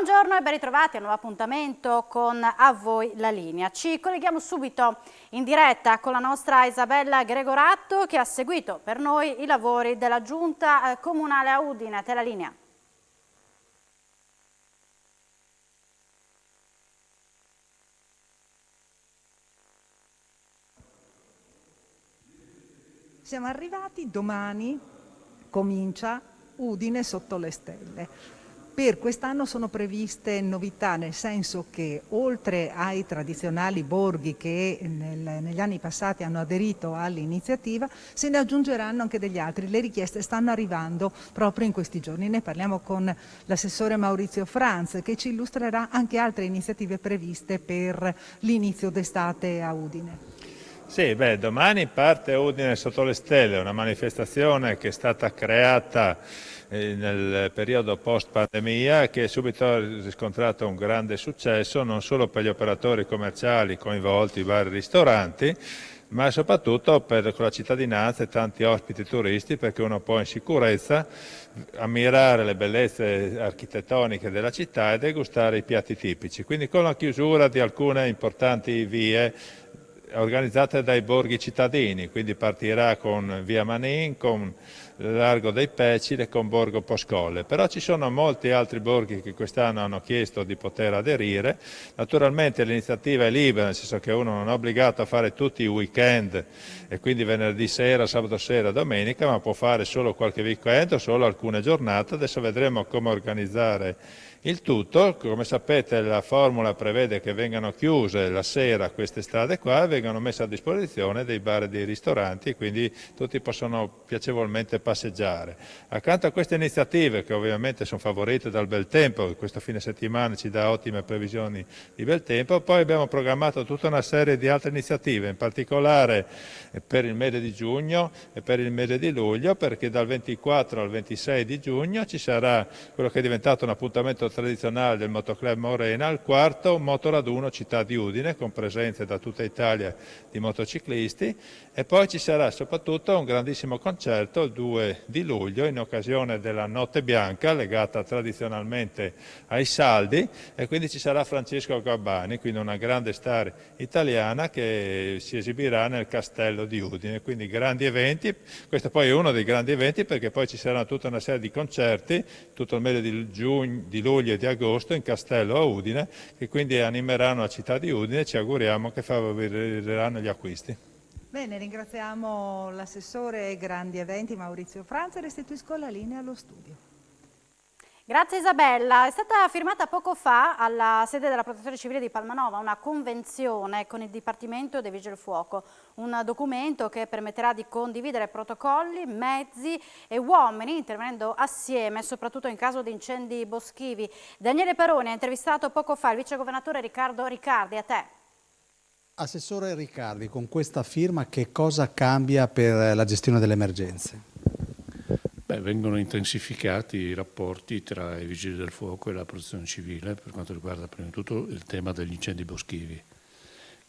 Buongiorno e ben ritrovati a un nuovo appuntamento con A Voi la Linea. Ci colleghiamo subito in diretta con la nostra Isabella Gregoratto che ha seguito per noi i lavori della Giunta Comunale a Udine. A te la linea. Siamo arrivati, domani comincia Udine sotto le stelle. Per quest'anno sono previste novità, nel senso che oltre ai tradizionali borghi che negli anni passati hanno aderito all'iniziativa, se ne aggiungeranno anche degli altri. Le richieste stanno arrivando proprio in questi giorni. Ne parliamo con l'assessore Maurizio Franz, che ci illustrerà anche altre iniziative previste per l'inizio d'estate a Udine. Sì, domani parte Udine sotto le stelle, una manifestazione che è stata creata nel periodo post-pandemia e che subito ha riscontrato un grande successo non solo per gli operatori commerciali coinvolti, i vari ristoranti, ma soprattutto per la cittadinanza e tanti ospiti turisti, perché uno può in sicurezza ammirare le bellezze architettoniche della città e degustare i piatti tipici. Quindi con la chiusura di alcune importanti vie organizzate dai borghi cittadini, quindi partirà con via Manin, con Largo dei Pecili e con Borgo Poscolle. Però ci sono molti altri borghi che quest'anno hanno chiesto di poter aderire. Naturalmente l'iniziativa è libera, nel senso che uno non è obbligato a fare tutti i weekend e quindi venerdì sera, sabato sera, domenica, ma può fare solo qualche weekend o solo alcune giornate. Adesso vedremo come organizzare il tutto. Come sapete la formula prevede che vengano chiuse la sera queste strade qua e vengano messe a disposizione dei bar e dei ristoranti e quindi tutti possono piacevolmente passeggiare. Accanto a queste iniziative, che ovviamente sono favorite dal bel tempo, questo fine settimana ci dà ottime previsioni di bel tempo, poi abbiamo programmato tutta una serie di altre iniziative, in particolare per il mese di giugno e per il mese di luglio, perché dal 24 al 26 di giugno ci sarà quello che è diventato un appuntamento tradizionale del Motoclub Morena, il quarto motoraduno città di Udine, con presenze da tutta Italia di motociclisti, e poi ci sarà soprattutto un grandissimo concerto il 2 di luglio in occasione della Notte Bianca, legata tradizionalmente ai saldi, e quindi ci sarà Francesco Gabbani, quindi una grande star italiana che si esibirà nel castello di Udine. Quindi grandi eventi, questo poi è uno dei grandi eventi, perché poi ci sarà tutta una serie di concerti tutto il mese di luglio e di agosto in castello a Udine, che quindi animeranno la città di Udine e ci auguriamo che favoriranno gli acquisti. Bene, ringraziamo l'assessore ai grandi eventi Maurizio Franz e restituisco la linea allo studio. Grazie Isabella. È stata firmata poco fa alla sede della Protezione Civile di Palmanova una convenzione con il Dipartimento dei Vigili del Fuoco, un documento che permetterà di condividere protocolli, mezzi e uomini intervenendo assieme, soprattutto in caso di incendi boschivi. Daniele Peroni ha intervistato poco fa il vicegovernatore Riccardo Riccardi. A te. Assessore Riccardi, con questa firma che cosa cambia per la gestione delle emergenze? Vengono intensificati i rapporti tra i vigili del fuoco e la protezione civile per quanto riguarda prima di tutto il tema degli incendi boschivi,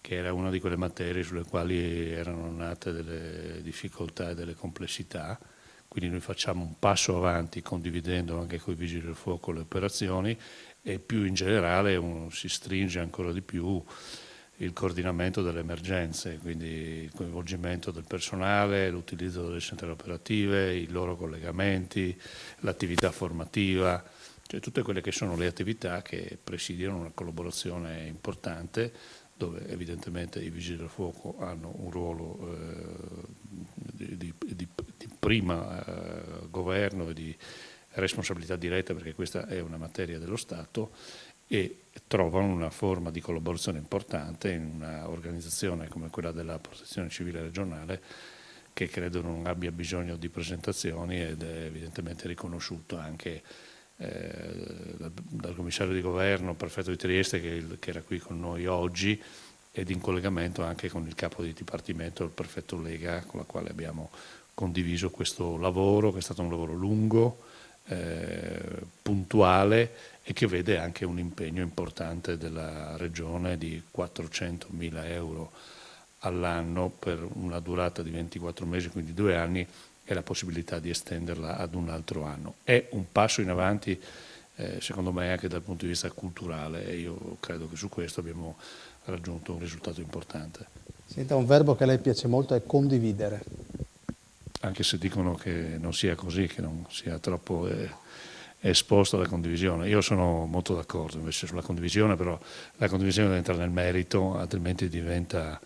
che era una di quelle materie sulle quali erano nate delle difficoltà e delle complessità. Quindi noi facciamo un passo avanti condividendo anche con i vigili del fuoco le operazioni e più in generale si stringe ancora di più il coordinamento delle emergenze, quindi il coinvolgimento del personale, l'utilizzo delle centrali operative, i loro collegamenti, l'attività formativa, cioè tutte quelle che sono le attività che presidiano una collaborazione importante, dove evidentemente i vigili del fuoco hanno un ruolo di prima governo e di responsabilità diretta, perché questa è una materia dello Stato, e trovano una forma di collaborazione importante in una organizzazione come quella della Protezione Civile regionale, che credo non abbia bisogno di presentazioni ed è evidentemente riconosciuto anche dal commissario di governo, prefetto di Trieste, che era qui con noi oggi, ed in collegamento anche con il capo di dipartimento, il prefetto Lega, con la quale abbiamo condiviso questo lavoro, che è stato un lavoro lungo, puntuale, e che vede anche un impegno importante della Regione di 400.000 euro all'anno per una durata di 24 mesi, quindi 2 anni, e la possibilità di estenderla ad un altro anno. È un passo in avanti secondo me anche dal punto di vista culturale, e io credo che su questo abbiamo raggiunto un risultato importante. Senta, un verbo che a lei piace molto è condividere. Anche se dicono che non sia così, che non sia troppo esposto alla condivisione. Io sono molto d'accordo invece sulla condivisione, però la condivisione deve entrare nel merito, altrimenti diventa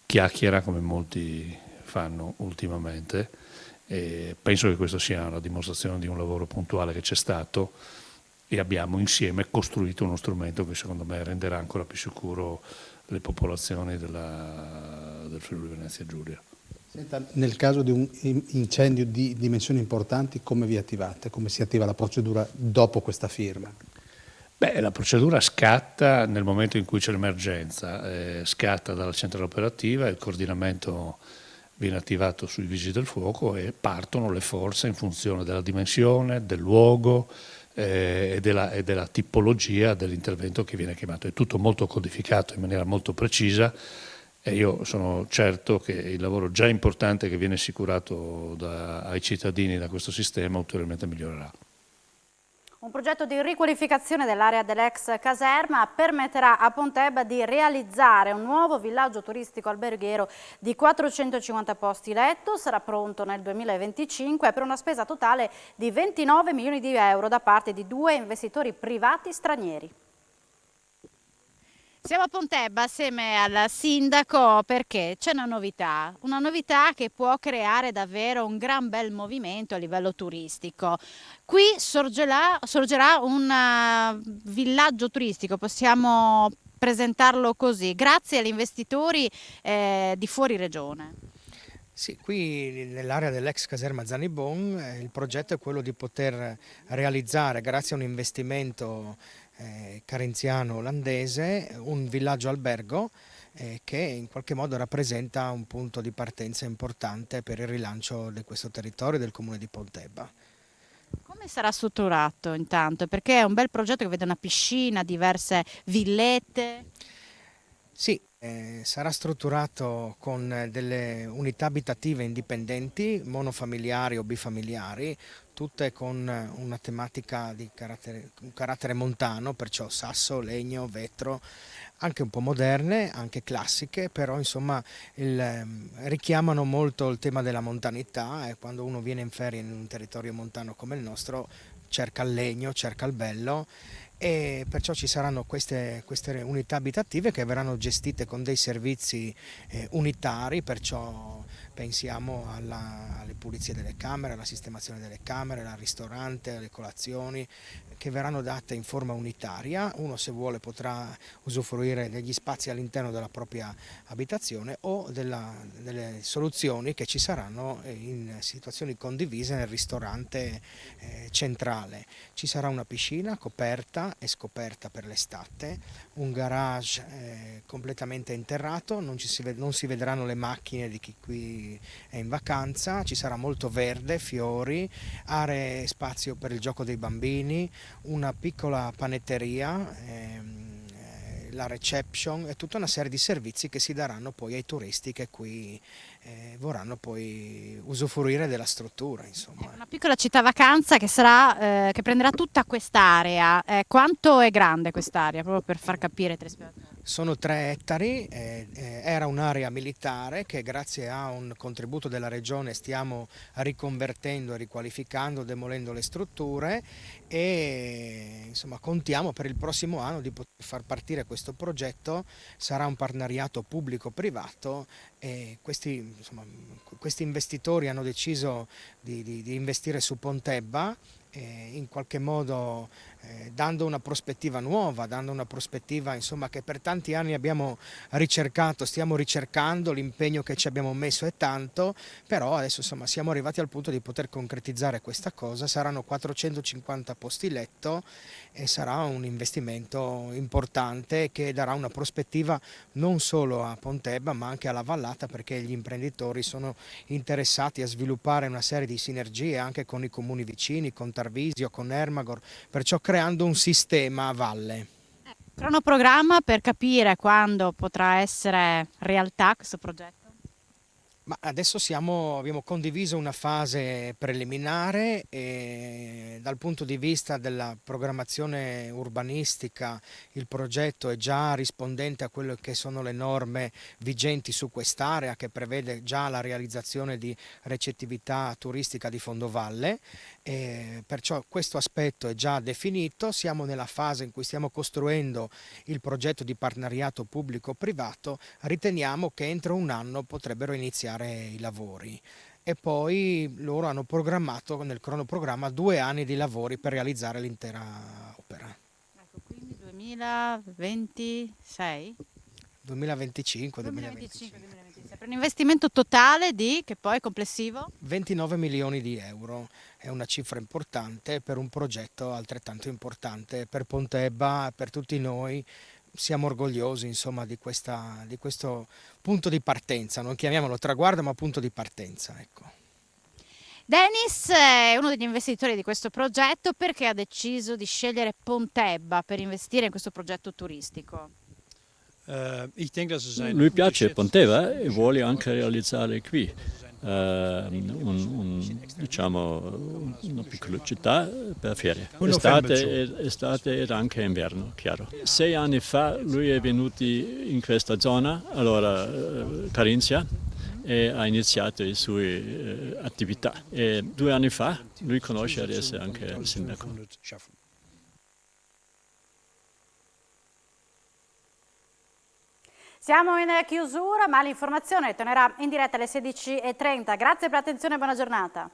chiacchiera come molti fanno ultimamente, e penso che questo sia la dimostrazione di un lavoro puntuale che c'è stato, e abbiamo insieme costruito uno strumento che secondo me renderà ancora più sicuro le popolazioni del Friuli Venezia Giulia. Senta, nel caso di un incendio di dimensioni importanti, come vi attivate? Come si attiva la procedura dopo questa firma? Beh, la procedura scatta nel momento in cui c'è l'emergenza, scatta dalla centrale operativa, il coordinamento viene attivato sui vigili del fuoco e partono le forze in funzione della dimensione, del luogo e della tipologia dell'intervento che viene chiamato. È tutto molto codificato in maniera molto precisa, e io sono certo che il lavoro già importante che viene assicurato ai cittadini da questo sistema ulteriormente migliorerà. Un progetto di riqualificazione dell'area dell'ex caserma permetterà a Pontebba di realizzare un nuovo villaggio turistico alberghiero di 450 posti letto. Sarà pronto nel 2025 per una spesa totale di 29 milioni di euro da parte di 2 investitori privati stranieri. Siamo a Pontebba assieme al sindaco perché c'è una novità che può creare davvero un gran bel movimento a livello turistico. Qui sorgerà un villaggio turistico, possiamo presentarlo così, grazie agli investitori di fuori regione. Sì, qui nell'area dell'ex caserma Zannibon il progetto è quello di poter realizzare, grazie a un investimento carinziano olandese, un villaggio albergo che in qualche modo rappresenta un punto di partenza importante per il rilancio di questo territorio del comune di Pontebba. Come sarà strutturato intanto? Perché è un bel progetto che vede una piscina, diverse villette. Sì, sarà strutturato con delle unità abitative indipendenti, monofamiliari o bifamiliari, tutte con una tematica di carattere montano, perciò sasso, legno, vetro, anche un po' moderne, anche classiche, però insomma richiamano molto il tema della montanità, e quando uno viene in ferie in un territorio montano come il nostro cerca il legno, cerca il bello, e perciò ci saranno queste unità abitative che verranno gestite con dei servizi unitari, perciò pensiamo alle pulizie delle camere, alla sistemazione delle camere, al ristorante, alle colazioni, che verranno date in forma unitaria. Uno, se vuole, potrà usufruire degli spazi all'interno della propria abitazione o delle soluzioni che ci saranno in situazioni condivise nel ristorante centrale. Ci sarà una piscina coperta e scoperta per l'estate, un garage completamente interrato, non si vedranno le macchine di chi qui è in vacanza, ci sarà molto verde, fiori, aree e spazio per il gioco dei bambini, una piccola panetteria, la reception e tutta una serie di servizi che si daranno poi ai turisti che qui vorranno poi usufruire della struttura, insomma. Una piccola città vacanza che prenderà tutta quest'area. Quanto è grande quest'area, proprio per far capire ai telespettatori? Sono 3 ettari, era un'area militare che grazie a un contributo della regione stiamo riconvertendo e riqualificando, demolendo le strutture, e insomma contiamo per il prossimo anno di poter far partire questo progetto. Sarà un partenariato pubblico-privato, e questi investitori hanno deciso di investire su Pontebba, in qualche modo dando una prospettiva nuova, dando una prospettiva insomma che per tanti anni abbiamo ricercato, stiamo ricercando, l'impegno che ci abbiamo messo è tanto, però adesso insomma siamo arrivati al punto di poter concretizzare questa cosa. Saranno 450 posti letto e sarà un investimento importante che darà una prospettiva non solo a Pontebba ma anche alla Vallata, perché gli imprenditori sono interessati a sviluppare una serie di sinergie anche con i comuni vicini, con Tarvisio, con Ermagor, perciò creando un sistema a valle. Cronoprogramma per capire quando potrà essere realtà questo progetto? Ma adesso abbiamo condiviso una fase preliminare e dal punto di vista della programmazione urbanistica il progetto è già rispondente a quello che sono le norme vigenti su quest'area, che prevede già la realizzazione di recettività turistica di fondovalle, e perciò questo aspetto è già definito. Siamo nella fase in cui stiamo costruendo il progetto di partenariato pubblico-privato. Riteniamo che entro un anno potrebbero iniziare i lavori e poi loro hanno programmato nel cronoprogramma 2 anni di lavori per realizzare l'intera opera. Ecco, quindi 2026? 2025, 2025, 2026. Per un investimento totale di, che poi è complessivo? 29 milioni di euro, è una cifra importante per un progetto altrettanto importante per Pontebba, per tutti noi. Siamo orgogliosi insomma di questo punto di partenza, non chiamiamolo traguardo ma punto di partenza, ecco. Denis è uno degli investitori di questo progetto. Perché ha deciso di scegliere Pontebba per investire in questo progetto turistico? Lui piace Pontebba e vuole anche realizzare qui diciamo una piccola città per ferie, estate ed anche inverno, chiaro. 6 anni fa lui è venuto in questa zona, allora Carinzia, e ha iniziato le sue attività. E 2 anni fa lui conosce adesso anche il sindaco. Siamo in chiusura, ma l'informazione tornerà in diretta alle 16:30. Grazie per l'attenzione e buona giornata.